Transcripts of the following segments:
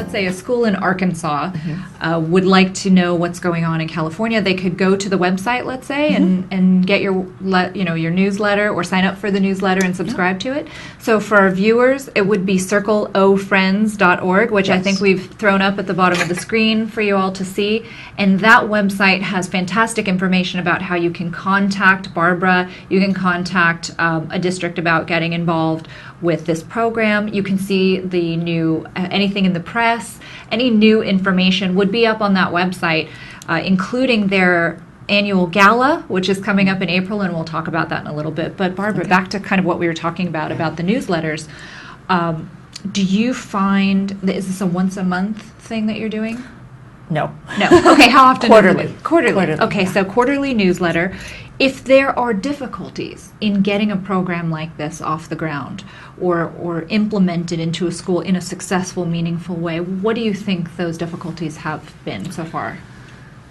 let's say a school in Arkansas would like to know what's going on in California, they could go to the website, let's say, and get your your newsletter or sign up for the newsletter and subscribe to it. So for our viewers, it would be circleofriends.org, which I think we've thrown up at the bottom of the screen for you all to see. And that website has fantastic information about how you can contact Barbara, you can contact a district about getting involved with this program. You can see the new, anything in the press, any new information would be up on that website, including their annual gala, which is coming up in April, and we'll talk about that in a little bit. But Barbara, back to kind of what we were talking about the newsletters. Do you find, is this a once a month thing that you're doing? No. Okay, how often? Quarterly. Quarterly. Okay, so quarterly newsletter. If there are difficulties in getting a program like this off the ground or implemented into a school in a successful, meaningful way, what do you think those difficulties have been so far?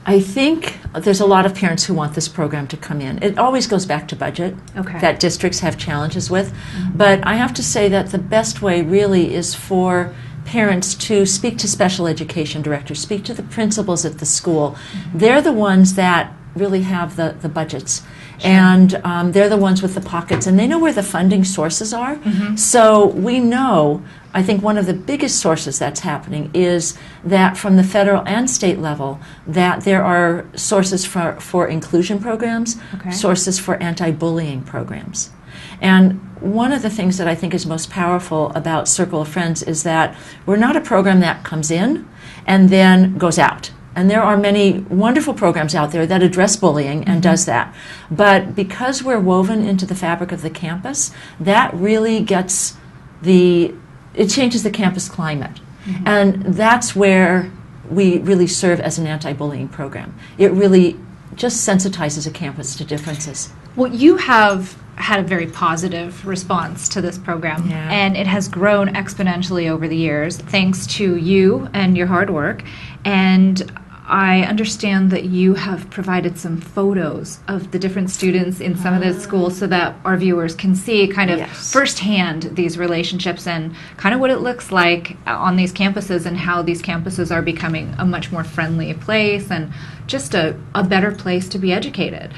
I think there's a lot of parents who want this program to come in. It always goes back to budget that districts have challenges with. But I have to say that the best way really is for parents to speak to special education directors, speak to the principals at the school. They're the ones that really have the budgets. And they're the ones with the pockets, and they know where the funding sources are. So we know, I think one of the biggest sources that's happening is that from the federal and state level, that there are sources for inclusion programs, sources for anti-bullying programs. And one of the things that I think is most powerful about Circle of Friends is that we're not a program that comes in and then goes out. And there are many wonderful programs out there that address bullying and does that. But because we're woven into the fabric of the campus, that really gets it changes the campus climate. And that's where we really serve as an anti-bullying program. It really just sensitizes a campus to differences. Well, you have had a very positive response to this program, and it has grown exponentially over the years thanks to you and your hard work. And I understand that you have provided some photos of the different students in some of the schools so that our viewers can see kind of firsthand these relationships and kind of what it looks like on these campuses and how these campuses are becoming a much more friendly place and just a better place to be educated.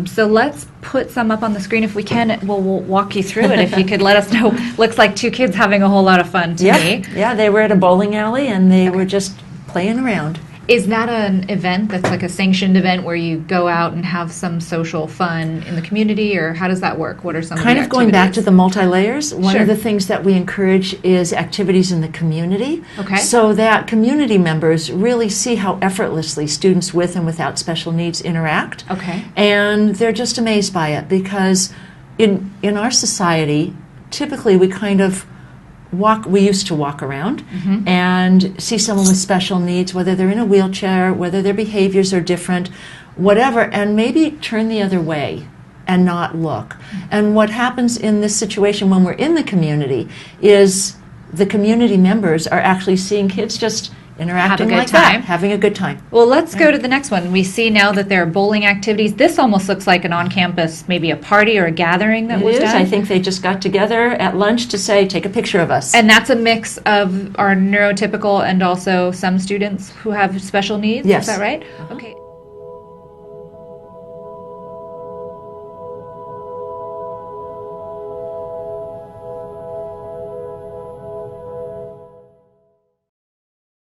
So let's put some up on the screen if we can. We'll walk you through it if you could let us know. Looks like two kids having a whole lot of fun to me. Yeah, they were at a bowling alley and they were just playing around. Is that an event that's like a sanctioned event where you go out and have some social fun in the community, or how does that work? What are some kind of of going back to the multi-layers? One of the things that we encourage is activities in the community, so that community members really see how effortlessly students with and without special needs interact. And they're just amazed by it because in our society, typically we kind of we used to walk around and see someone with special needs, whether they're in a wheelchair, whether their behaviors are different, whatever, and maybe turn the other way and not look. And what happens in this situation when we're in the community is the community members are actually seeing kids just interacting like that, having a good time. Well, let's go to the next one. We see now that there are bowling activities. This almost looks like an on-campus, maybe a party or a gathering that was done. I think they just got together at lunch to say, take a picture of us. And that's a mix of our neurotypical and also some students who have special needs. Yes. Is that right? Okay.